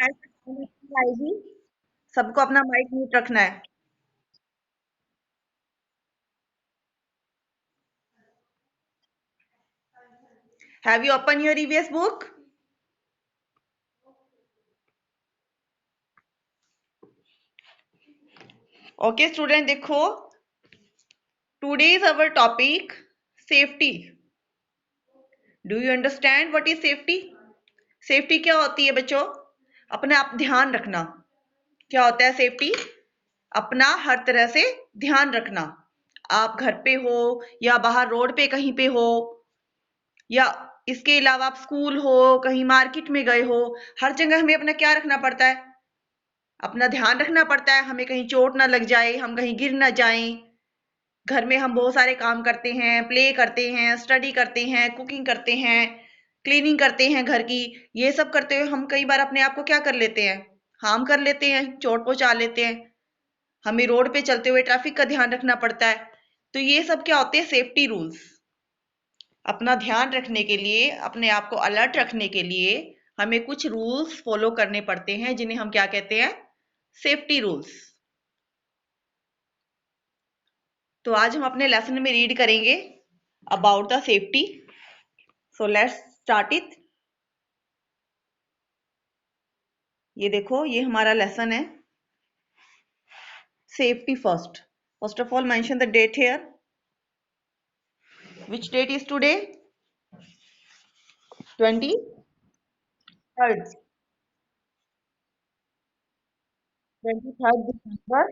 आएगी। सबको अपना माइक म्यूट रखना है। Have you open your EVS book? Okay student, देखो, today is our topic safety. Do you understand what is safety? Safety क्या होती है बच्चों? अपना आप ध्यान रखना। क्या होता है सेफ्टी? अपना हर तरह से ध्यान रखना। आप घर पे हो या बाहर रोड पे कहीं पे हो, या इसके अलावा आप स्कूल हो, कहीं मार्केट में गए हो, हर जगह हमें अपना क्या रखना पड़ता है? अपना ध्यान रखना पड़ता है। हमें कहीं चोट ना लग जाए, हम कहीं गिर ना जाएं। घर में हम बहुत सारे काम करते हैं, प्ले करते हैं, स्टडी करते हैं, कुकिंग करते हैं, क्लीनिंग करते हैं घर की। ये सब करते हुए हम कई बार अपने आप को क्या कर लेते हैं? हार्म कर लेते हैं, चोट पहुंचा लेते हैं। हमें रोड पे चलते हुए ट्रैफिक का ध्यान रखना पड़ता है। तो ये सब क्या होते हैं? Safety rules. अपना ध्यान रखने के लिए, अपने आप को अलर्ट रखने के लिए हमें कुछ रूल्स फॉलो करने पड़ते हैं, जिन्हें हम क्या कहते हैं? Safety rules. तो आज हम अपने लेसन में रीड करेंगे about the safety. So let's start it. ये देखो, ये हमारा लेसन है, safety first. First of all mention the date here. Which date is today? 23rd 23rd December।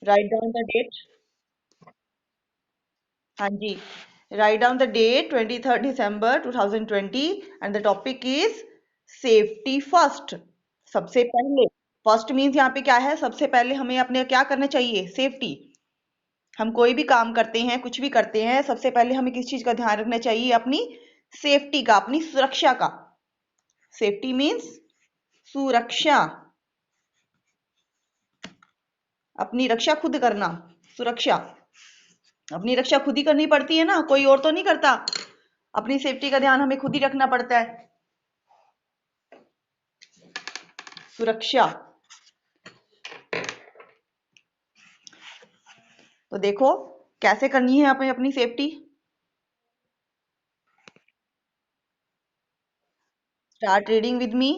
Write down the date. हाँ जी, write down the date 23rd December 2020 and the topic is safety first. सबसे पहले, first means यहाँ पे क्या है? सबसे पहले हमें अपने क्या करना चाहिए? सेफ्टी। हम कोई भी काम करते हैं, कुछ भी करते हैं, सबसे पहले हमें किस चीज का ध्यान रखना चाहिए? अपनी सेफ्टी का, अपनी सुरक्षा का। सेफ्टी मीन्स सुरक्षा। अपनी रक्षा खुद करना, सुरक्षा। अपनी रक्षा खुद ही करनी पड़ती है ना, कोई और तो नहीं करता। अपनी सेफ्टी का ध्यान हमें खुद ही रखना पड़ता है। सुरक्षा। तो देखो कैसे करनी है हमें अपनी safety. Start reading with me.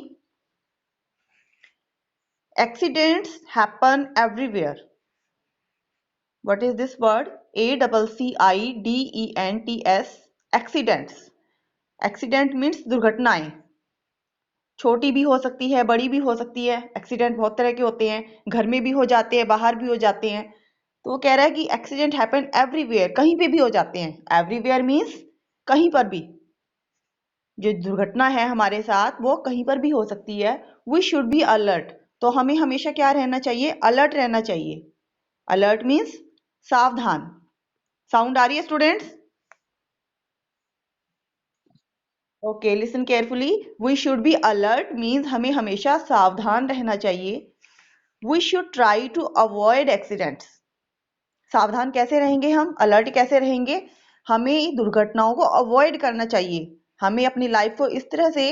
Accidents happen everywhere. What is this word? ACCIDENTS। Accidents. Accident means दुर्घटनाएं। छोटी भी हो सकती है, बड़ी भी हो सकती है। एक्सीडेंट बहुत तरह के होते हैं, घर में भी हो जाते हैं, बाहर भी हो जाते हैं। तो वो कह रहा है कि एक्सीडेंट हैपन एवरीवेयर, कहीं पे भी हो जाते हैं। एवरीवेयर मीन्स कहीं पर भी। जो दुर्घटना है हमारे साथ वो कहीं पर भी हो सकती है। We should be alert. तो हमें हमेशा क्या रहना चाहिए? अलर्ट रहना चाहिए। अलर्ट मीन्स सावधान। साउंड आ रही है students? Okay, listen carefully. We should be alert means हमें हमेशा सावधान रहना चाहिए। We should try to avoid accidents. सावधान कैसे रहेंगे हम? अलर्ट कैसे रहेंगे? हमें दुर्घटनाओं को अवॉइड करना चाहिए। हमें अपनी लाइफ को इस तरह से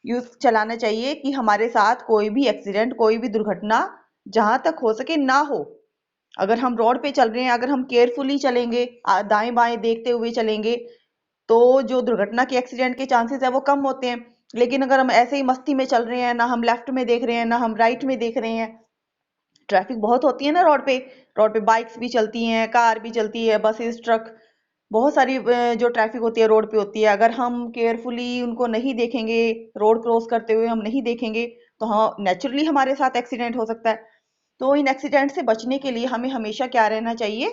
यूज चलाना चाहिए कि हमारे साथ कोई भी एक्सीडेंट, कोई भी दुर्घटना जहां तक हो सके ना हो। अगर हम रोड पे चल रहे हैं, अगर हम केयरफुली चलेंगे, दाएं बाएं देखते हुए चलेंगे, तो जो दुर्घटना के, एक्सीडेंट के चांसेस है वो कम होते हैं। लेकिन अगर हम ऐसे ही मस्ती में चल रहे हैं, ना हम लेफ्ट में देख रहे हैं, ना हम राइट में देख रहे हैं, ट्रैफिक बहुत होती है ना रोड पे। रोड पे बाइक्स भी चलती हैं, कार भी चलती है, बसेस, ट्रक, बहुत सारी जो ट्रैफिक होती है रोड पे होती है। अगर हम केयरफुली उनको नहीं देखेंगे, रोड क्रॉस करते हुए हम नहीं देखेंगे, तो हाँ, नेचुरली हमारे साथ एक्सीडेंट हो सकता है। तो इन एक्सीडेंट से बचने के लिए हमें हमेशा क्या रहना चाहिए?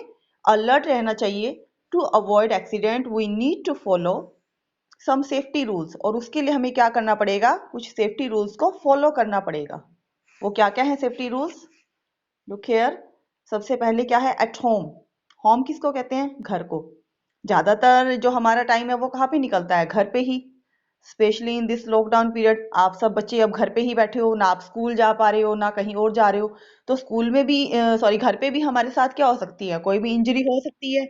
अलर्ट रहना चाहिए। To avoid accident we need to follow some safety rules. और उसके लिए हमें क्या करना पड़ेगा? कुछ सेफ्टी रूल्स को फॉलो करना पड़ेगा। वो क्या क्या है सेफ्टी रूल्स? Look here. सबसे पहले क्या है? At home. होम किसको कहते हैं? घर को। ज्यादातर जो हमारा टाइम है वो कहाँ पे निकलता है? घर पे ही। Specially in this lockdown period, आप सब बच्चे अब घर पे ही बैठे हो, ना आप स्कूल जा पा रहे हो, ना कहीं और जा रहे हो। तो स्कूल में भी, सॉरी, घर पे भी हमारे साथ क्या हो सकती है? कोई भी इंजरी हो सकती है,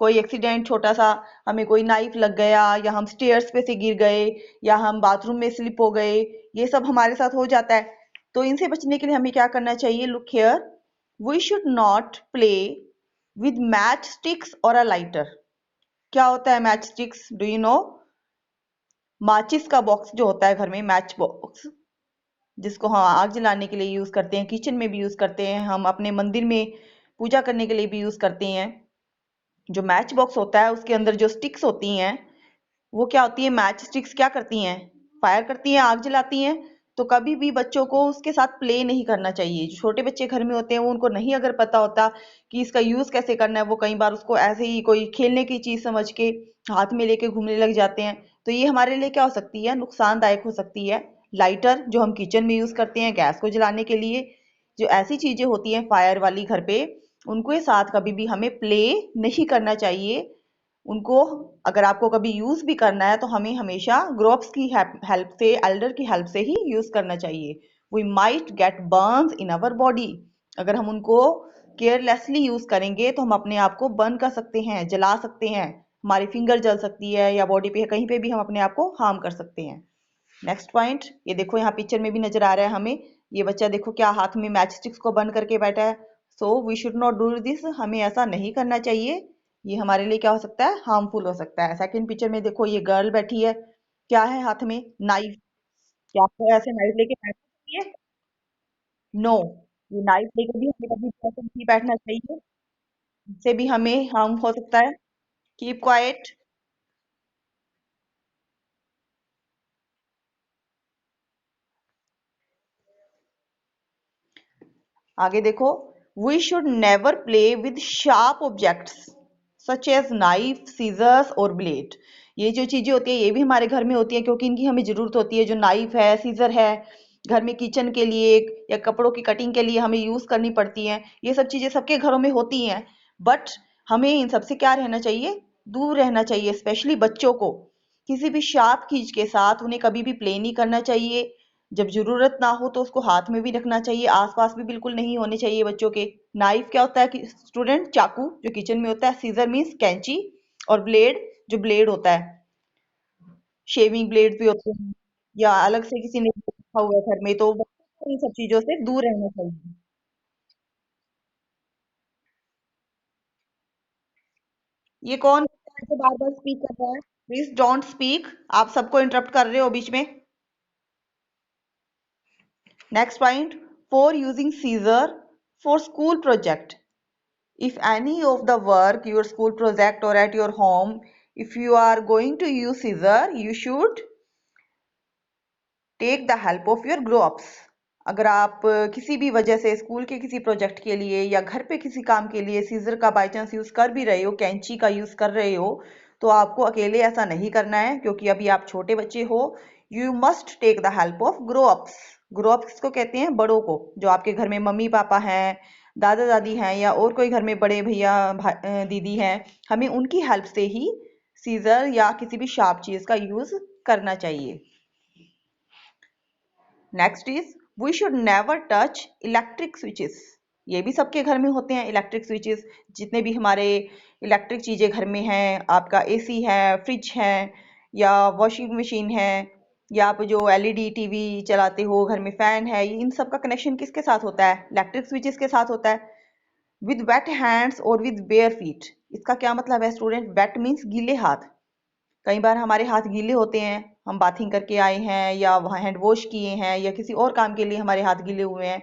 कोई एक्सीडेंट छोटा सा, हमें कोई नाइफ लग गया, या हम स्टेयर्स पे से गिर गए, या हम बाथरूम में स्लिप हो गए, ये सब हमारे साथ हो जाता है। तो इनसे बचने के लिए हमें क्या करना चाहिए? Look here, we should not play with match sticks और अ लाइटर। क्या होता है match sticks? Do you know? माचिस का बॉक्स जो होता है घर में, मैच बॉक्स, जिसको हम आग जलाने के लिए यूज करते हैं, किचन में भी यूज करते हैं, हम अपने मंदिर में पूजा करने के लिए भी यूज करते हैं। जो मैच बॉक्स होता है उसके अंदर जो स्टिक्स होती हैं, वो क्या होती है? मैच स्टिक्स क्या करती हैं? फायर करती हैं, आग जलाती हैं। तो कभी भी बच्चों को उसके साथ प्ले नहीं करना चाहिए। जो छोटे बच्चे घर में होते हैं, वो उनको नहीं अगर पता होता कि इसका यूज कैसे करना है, वो कई बार उसको ऐसे ही कोई खेलने की चीज समझ के हाथ में लेके घूमने लग जाते हैं। तो ये हमारे लिए क्या हो सकती है? नुकसानदायक हो सकती है। लाइटर जो हम किचन में यूज करते हैं गैस को जलाने के लिए, जो ऐसी चीजें होती हैं फायर वाली घर पे, उनके साथ कभी भी हमें प्ले नहीं करना चाहिए। उनको अगर आपको कभी यूज भी करना है तो हमें हमेशा ग्रोव्स की हेल्प से, एल्डर की हेल्प से ही यूज करना चाहिए। We might get burns in our body. अगर हम उनको केयरलेसली यूज करेंगे तो हम अपने आप को बर्न कर सकते हैं, जला सकते हैं। हमारी फिंगर जल सकती है, या बॉडी पे कहीं पे भी हम अपने आप को हार्म कर सकते हैं। नेक्स्ट पॉइंट, ये देखो यहाँ पिक्चर में भी नजर आ रहा है हमें, ये बच्चा देखो क्या हाथ में मैच स्टिक्स को बंद करके बैठा है। So we should not do this, हमें ऐसा नहीं करना चाहिए। ये हमारे लिए क्या हो सकता है? हार्मफुल हो सकता है। सेकंड पिक्चर में देखो ये गर्ल बैठी है, क्या है हाथ में? नाइफ। क्या आपको ऐसे नाइफ लेके बैठना चाहिए? नो, ये नाइफ लेके भी हमें कभी भी ऐसे नहीं बैठना चाहिए, इससे भी हमें हार्म हो सकता है। Keep quiet. आगे देखो, we should never play with sharp objects such as knife, scissors और ब्लेड। ये जो चीजें होती है ये भी हमारे घर में होती है, क्योंकि इनकी हमें जरूरत होती है। जो नाइफ है, सीजर है, घर में किचन के लिए या कपड़ों की कटिंग के लिए हमें यूज करनी पड़ती हैं। ये सब चीजें सबके घरों में होती हैं, बट हमें इन सबसे क्या रहना चाहिए? दूर रहना चाहिए। स्पेशली बच्चों को किसी भी शार्प चीज के साथ उन्हें कभी भी प्ले नहीं करना चाहिए। जब जरूरत ना हो तो उसको हाथ में भी रखना चाहिए, आसपास भी बिल्कुल नहीं होने चाहिए बच्चों के। नाइफ क्या होता है कि स्टूडेंट? चाकू जो किचन में होता है, सीजर मीन्स कैंची, और ब्लेड जो ब्लेड होता है, शेविंग ब्लेड भी होते हैं, या अलग से किसी ने रखा हुआ है घर में, तो बच्चों को इन सब चीजों से दूर रहना चाहिए। ये कौन है जो बार बार स्पीक कर रहा है? प्लीज डोंट स्पीक, आप सबको इंटरप्ट कर रहे हो बीच में। Next point, for using scissor for school project, if any of the work, your school project or at your home, if you are going to use scissor, you should take the help of your grown-ups। अगर आप किसी भी वजह से school के किसी project के लिए या घर पे किसी काम के लिए सीजर का बाई चांस यूज कर भी रहे हो, कैंची का यूज कर रहे हो, तो आपको अकेले ऐसा नहीं करना है, क्योंकि अभी आप छोटे बच्चे हो। You must take the help of grow ups. Grow ups किसको कहते हैं? बड़ों को। जो आपके घर में मम्मी पापा हैं, दादा दादी हैं, या और कोई घर में बड़े भैया दीदी हैं, हमें उनकी हेल्प से ही सीजर या किसी भी शार्प चीज का यूज करना चाहिए। Next is, we should never touch electric switches. ये भी सबके घर में होते हैं इलेक्ट्रिक स्विचेस। जितने भी हमारे इलेक्ट्रिक चीजें घर में हैं, आपका एसी है, फ्रिज है, या वॉशिंग मशीन है, या आप जो एलईडी टीवी चलाते हो, घर में फैन है, इन सब का कनेक्शन किसके साथ होता है? इलेक्ट्रिक स्विचेस के साथ होता है। विद वेट हैंड्स और विद बेयर फीट। इसका क्या मतलब है स्टूडेंट? वेट मीन्स गीले हाथ। कई बार हमारे हाथ गीले होते हैं, हम बाथिंग करके आए हैं, या हैंड वॉश किए हैं, या किसी और काम के लिए हमारे हाथ गीले हुए हैं,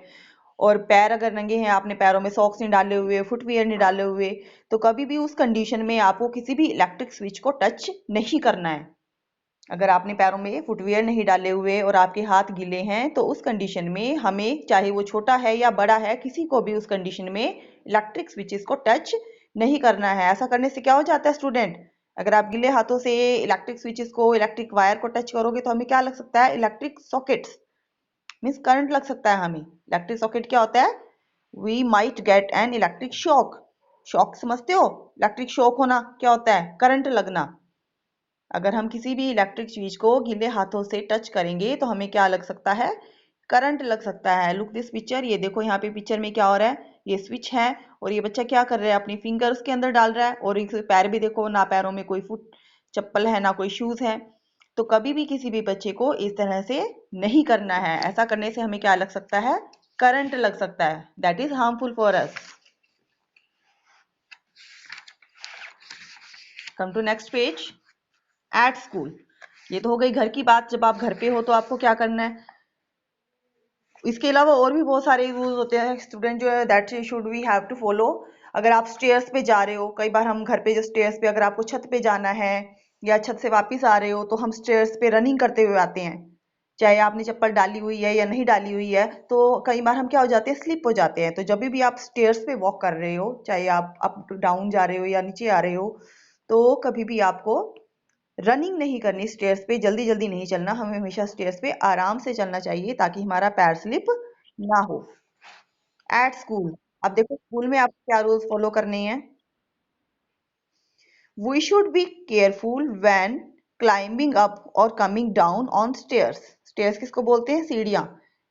और पैर अगर नंगे हैं, आपने पैरों में सॉक्स नहीं डाले हुए, फुटवियर नहीं डाले हुए, तो कभी भी उस कंडीशन में आपको किसी भी इलेक्ट्रिक स्विच को टच नहीं करना है। अगर आपने पैरों में फुटवियर नहीं डाले हुए और आपके हाथ गीले हैं, तो उस कंडीशन में हमें, चाहे वो छोटा है या बड़ा है, किसी को भी उस कंडीशन में इलेक्ट्रिक स्विचेस को टच नहीं करना है। ऐसा करने से क्या हो जाता है स्टूडेंट? अगर आप गीले हाथों से इलेक्ट्रिक स्विचेस को, इलेक्ट्रिक वायर को टच करोगे, तो हमें क्या लग सकता है? इलेक्ट्रिक सॉकेट्स मीन्स करंट लग सकता है हमें। इलेक्ट्रिक सॉकेट क्या होता है? We might get an electric shock. Shock समझते हो? इलेक्ट्रिक शॉक होना क्या होता है? करंट लगना। अगर हम किसी भी इलेक्ट्रिक चीज को गीले हाथों से टच करेंगे तो हमें क्या लग सकता है? करंट लग सकता है। लुक दिस पिक्चर, ये देखो यहाँ पे पिक्चर में क्या हो रहा है, ये स्विच है और ये बच्चा क्या कर रहा है, अपनी फिंगर उसके अंदर डाल रहा है और इसके पैर भी देखो, ना पैरों में कोई फुट चप्पल है ना कोई शूज है। तो कभी भी किसी भी बच्चे को इस तरह से नहीं करना है। ऐसा करने से हमें क्या लग सकता है, करंट लग सकता है, that is harmful for us. Come to next page. At school, ये तो हो गई घर की बात। जब आप घर पे हो तो आपको क्या करना है। इसके अलावा और भी बहुत सारे रूल्स होते हैं स्टूडेंट जो है, that should we have to follow. अगर आप स्टेयर्स पे जा रहे हो, कई बार हम घर पे जो स्टेयर्स पे, अगर आपको छत पे जाना है या छत से वापस आ रहे हो तो हम स्टेयर्स पे रनिंग करते हुए आते हैं, चाहे आपने चप्पल डाली हुई है या नहीं डाली हुई है। तो कई बार हम क्या हो जाते हैं, स्लिप हो जाते हैं। तो जब भी आप स्टेयर्स पे वॉक कर रहे हो, चाहे आप अप डाउन जा रहे हो या नीचे आ रहे हो, तो कभी भी आपको रनिंग नहीं करनी स्टेयर्स पे, जल्दी जल्दी नहीं चलना। हमें हमेशा स्टेयर्स पे आराम से चलना चाहिए ताकि हमारा पैर स्लिप ना हो। एट स्कूल, अब देखो स्कूल में आपको क्या रूल्स फॉलो करने हैं। We should be careful when climbing up और coming down on stairs. Stairs किसको बोलते हैं, सीढ़ियाँ,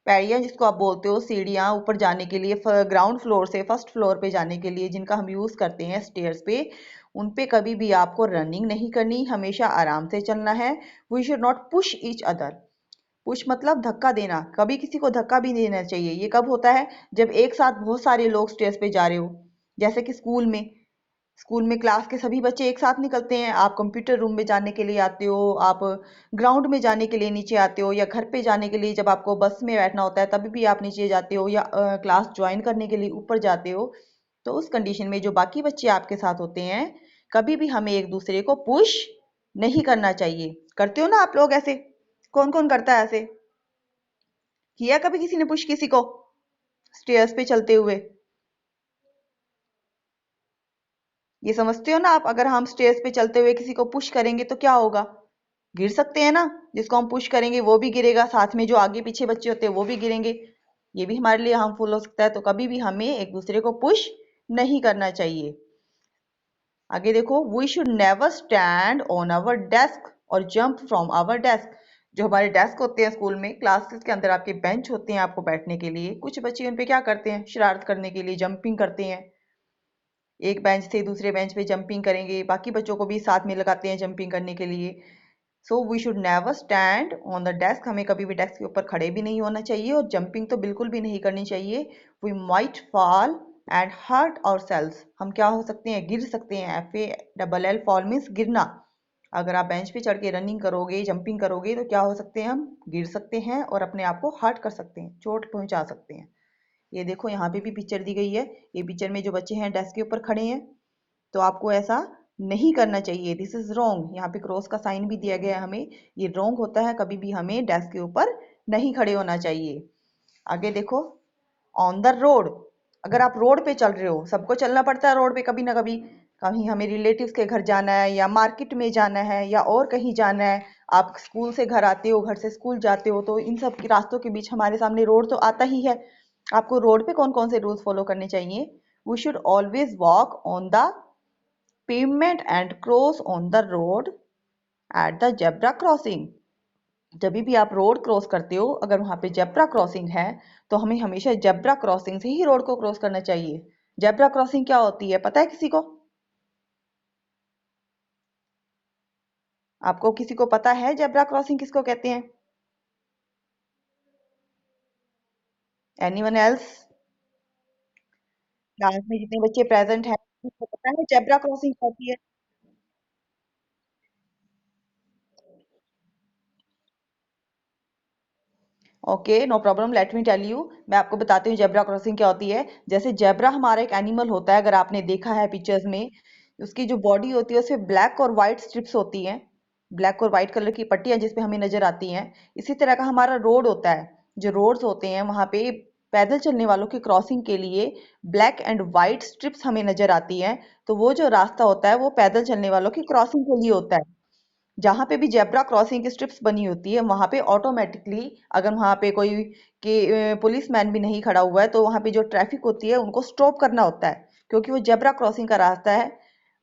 पैड़ियाँ जिसको आप बोलते हो, सीढ़ियाँ ऊपर जाने के लिए, ग्राउंड फ्लोर से फर्स्ट फ्लोर पे जाने के लिए जिनका हम यूज करते हैं स्टेयर्स पे, उन पे कभी भी आपको रनिंग नहीं करनी, हमेशा आराम से चलना है। We should not push each other. Push मतलब धक्का देना, कभी किसी को धक्का भी नहीं देना चाहिए। ये कब होता है, जब एक साथ बहुत सारे लोग स्टेज पे जा रहे हो। जैसे कि स्कूल में क्लास के सभी बच्चे एक साथ निकलते हैं, आप कंप्यूटर रूम में जाने के लिए आते हो, आप ग्राउंड में जाने के लिए नीचे आते हो, या घर पे जाने के लिए जब आपको बस में बैठना होता है तभी भी आप नीचे जाते हो, या क्लास ज्वाइन करने के लिए ऊपर जाते हो। तो उस कंडीशन में जो बाकी बच्चे आपके साथ होते हैं, कभी भी हमें एक दूसरे को पुश नहीं करना चाहिए। करते हो ना आप लोग ऐसे, कौन कौन करता है ऐसे, किया कभी किसी ने पुश किसी को स्टेयर्स पे चलते हुए। ये समझते हो ना आप, अगर हम स्टेयर्स पे चलते हुए किसी को पुश करेंगे तो क्या होगा, गिर सकते हैं ना। जिसको हम पुश करेंगे वो भी गिरेगा, साथ में जो आगे पीछे बच्चे होते हैं वो भी गिरेंगे। ये भी हमारे लिए हार्मफुल हो सकता है। तो कभी भी हमें एक दूसरे को पुश नहीं करना चाहिए। आगे देखो, we should never stand on our desk और जंप फ्रॉम आवर डेस्क। जो हमारे डेस्क होते हैं स्कूल में, क्लासेस के अंदर आपके बेंच होते हैं आपको बैठने के लिए, कुछ बच्चे उन पे क्या करते हैं, शरारत करने के लिए जंपिंग करते हैं। एक बेंच से दूसरे बेंच पे जंपिंग करेंगे, बाकी बच्चों को भी साथ में लगाते हैं जंपिंग करने के लिए। So we should never stand on the desk, हमें कभी भी डेस्क के ऊपर खड़े भी नहीं होना चाहिए और जंपिंग तो बिल्कुल भी नहीं करनी चाहिए। We might fall and hurt ourselves, हम क्या हो सकते हैं, गिर सकते हैं। FALL फॉल मीन्स गिरना। अगर आप बेंच पे चढ़ के रनिंग करोगे, जंपिंग करोगे, तो क्या हो सकते हैं, हम गिर सकते हैं और अपने आप को हर्ट कर सकते हैं, चोट पहुंचा सकते हैं। ये देखो यहाँ पे भी पिक्चर दी गई है। ये पिक्चर में जो बच्चे हैं डेस्क के ऊपर खड़े हैं, तो आपको ऐसा नहीं करना चाहिए, दिस इज रॉन्ग। यहाँ पे क्रॉस का साइन भी दिया गया है हमें, ये रॉन्ग होता है, कभी भी हमें डेस्क के ऊपर नहीं खड़े होना चाहिए। आगे देखो, ऑन द रोड, अगर आप रोड पे चल रहे हो, सबको चलना पड़ता है रोड पे कभी ना कभी, कहीं हमें रिलेटिव्स के घर जाना है या मार्केट में जाना है या और कहीं जाना है, आप स्कूल से घर आते हो, घर से स्कूल जाते हो, तो इन सब के रास्तों के बीच हमारे सामने रोड तो आता ही है। आपको रोड पे कौन कौन से रूल्स फॉलो करने चाहिए। We should always walk on the pavement and cross on the road at the zebra crossing. जब भी आप रोड क्रॉस करते हो, अगर वहां पे जेब्रा क्रॉसिंग है, तो हमें हमेशा जेब्रा क्रॉसिंग से ही रोड को क्रॉस करना चाहिए। जेब्रा क्रॉसिंग क्या होती है, पता है किसी को, आपको किसी को पता है जेब्रा क्रॉसिंग किसको कहते हैं। एनीवन एल्स, क्लास में जितने बच्चे प्रेजेंट हैं, किसको पता है जेब्रा क्रॉसिंग क्या होती है। Okay, no problem, let me tell you, मैं आपको बताती हूँ जेब्रा क्रॉसिंग क्या होती है। जैसे जेब्रा हमारा एक एनिमल होता है, अगर आपने देखा है पिक्चर्स में, उसकी जो बॉडी होती है उसमें ब्लैक और व्हाइट स्ट्रिप्स होती हैं, ब्लैक और व्हाइट कलर की पट्टियां जिसपे हमें नजर आती हैं। इसी तरह का हमारा रोड होता है, जो रोड्स होते हैं वहां पे पैदल चलने वालों की क्रॉसिंग के लिए ब्लैक एंड व्हाइट स्ट्रिप्स हमें नजर आती हैं। तो वो जो रास्ता होता है वो पैदल चलने वालों की क्रॉसिंग के लिए होता है। जहां पे भी जेब्रा क्रॉसिंग की स्ट्रिप्स बनी होती है, वहां पे ऑटोमेटिकली, अगर वहां पे कोई पुलिस मैन भी नहीं खड़ा हुआ है, तो वहां पे जो ट्रैफिक होती है उनको स्टॉप करना होता है, क्योंकि वो जेब्रा क्रॉसिंग का रास्ता है।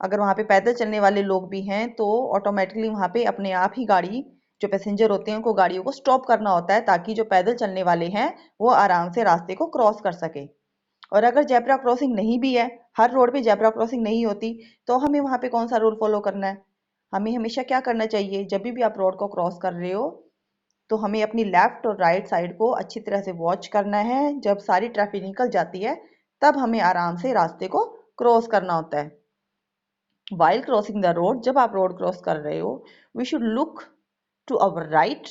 अगर वहां पे पैदल चलने वाले लोग भी हैं तो ऑटोमेटिकली वहां पे अपने आप ही गाड़ी, जो पैसेंजर होते हैं उनको गाड़ियों को स्टॉप करना होता है, ताकि जो पैदल चलने वाले हैं वो आराम से रास्ते को क्रॉस कर सके। और अगर जेब्रा क्रॉसिंग नहीं भी है, हर रोड पे जेब्रा क्रॉसिंग नहीं होती, तो हमें वहां पे कौन सा रूल फॉलो करना है? हमें हमेशा क्या करना चाहिए, जब भी आप रोड को क्रॉस कर रहे हो तो हमें अपनी लेफ्ट और राइट साइड को अच्छी तरह से वॉच करना है। जब सारी ट्रैफिक निकल जाती है तब हमें आराम से रास्ते को क्रॉस करना होता है। वाइल क्रॉसिंग द रोड, जब आप रोड क्रॉस कर रहे हो, we should look to our right.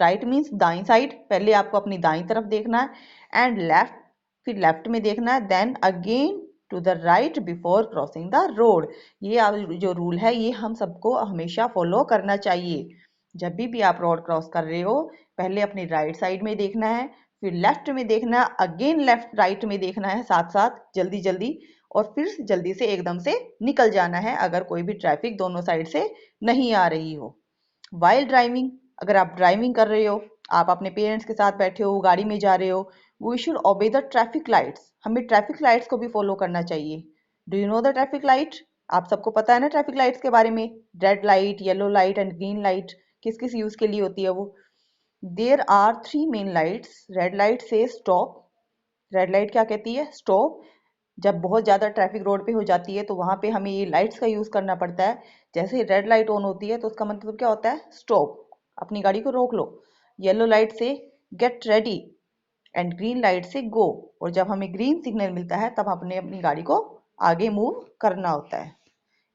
Right means दाई साइड, पहले आपको अपनी दाई तरफ देखना है, एंड लेफ्ट, फिर लेफ्ट में देखना है, then again to the right before crossing the road. ये जो रूल है ये हम सबको हमेशा फॉलो करना चाहिए। जब भी आप रोड क्रॉस कर रहे हो, पहले अपनी राइट साइड में देखना है, फिर लेफ्ट में देखना है, अगेन लेफ्ट राइट में देखना है साथ साथ जल्दी जल्दी, और फिर जल्दी से एकदम से निकल जाना है अगर कोई भी ट्रैफिक दोनों साइड से नहीं आ रही हो। वाइल ड्राइविंग, अगर आप ड्राइविंग कर रहे हो, आप अपने पेरेंट्स के साथ बैठे हो, गाड़ी में जा रहे हो, we should obey the traffic lights. हमें ट्रैफिक लाइट्स को भी फॉलो करना चाहिए। Do you know the traffic light? आप सबको पता है ना ट्रैफिक लाइट्स के बारे में? Red light, yellow light and green light किस किस यूज के लिए होती है वो? There are three main lights. Red light से स्टॉप। रेड लाइट क्या कहती है? स्टॉप। जब बहुत ज़्यादा ट्रैफिक रोड पे हो जाती है तो वहाँ पे हमें ये लाइट्स का यूज़ करना पड़ता है। जैसे ही रेड लाइट ऑन होती है तो उसका मतलब क्या होता है? स्टॉप, अपनी गाड़ी को रोक लो। येलो लाइट से get ready, and green light से गो। और जब हमें ग्रीन सिग्नल मिलता है तब हमने अपनी गाड़ी को आगे मूव करना होता है।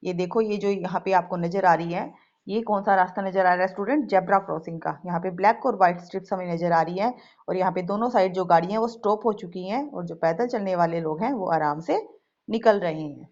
ये देखो, ये जो यहाँ पे आपको नजर आ रही है, ये कौन सा रास्ता नजर आ रहा है स्टूडेंट? जेब्रा क्रॉसिंग का। यहाँ पे ब्लैक और व्हाइट स्ट्रिप्स हमें नजर आ रही है, और यहाँ पे दोनों साइड जो गाड़ियां वो स्टॉप हो चुकी हैं, और जो पैदल चलने वाले लोग हैं वो आराम से निकल रहे हैं।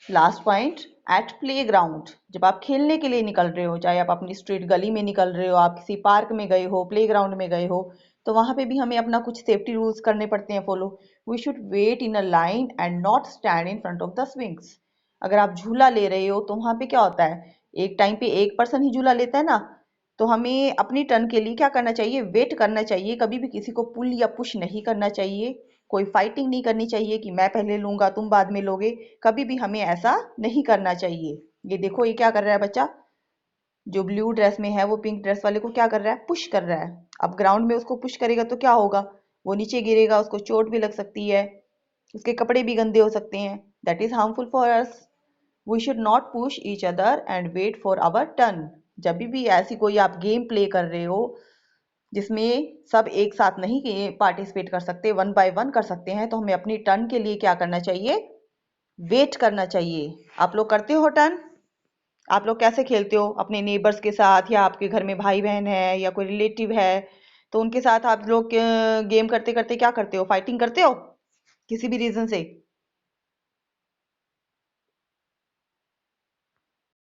Last point, at playground, जब आप खेलने के लिए निकल रहे हो, चाहे आप अपनी स्ट्रीट गली में निकल रहे हो, आप किसी पार्क में गए हो, प्ले ग्राउंड में गए हो, तो वहां पे भी हमें अपना कुछ सेफ्टी रूल्स करने पड़ते हैं follow. We should wait in a line and not stand in front of the swings. अगर आप झूला ले रहे हो तो वहां पे क्या होता है, एक टाइम पे एक पर्सन ही झूला लेता है ना, तो हमें अपनी टर्न के लिए क्या करना चाहिए? वेट करना चाहिए। कभी भी किसी को पुल या पुश नहीं करना चाहिए। कोई फाइटिंग नहीं करनी चाहिए कि मैं पहले लूंगा तुम बाद में लोगे। कभी भी हमें ऐसा नहीं करना चाहिए। ये देखो, ये क्या कर रहा है बच्चा? जो ब्लू ड्रेस में है वो पिंक ड्रेस वाले को क्या कर रहा है? पुश कर रहा है। अब ग्राउंड में उसको पुश करेगा तो क्या होगा? वो नीचे गिरेगा, उसको चोट भी लग सकती है, उसके कपड़े भी गंदे हो सकते हैं। That is harmful for us. We should not push each other and wait for our turn. जब भी ऐसी कोई आप गेम प्ले कर रहे हो जिसमें सब एक साथ नहीं पार्टिसिपेट कर सकते, वन बाय वन कर सकते हैं, तो हमें अपनी टर्न के लिए क्या करना चाहिए? वेट करना चाहिए। आप लोग करते हो टर्न? आप लोग कैसे खेलते हो? अपने नेबर्स के साथ, या आपके घर में भाई बहन है या कोई रिलेटिव है तो उनके साथ आप लोग गेम करते करते क्या करते हो? फाइटिंग करते हो किसी भी रीजन से?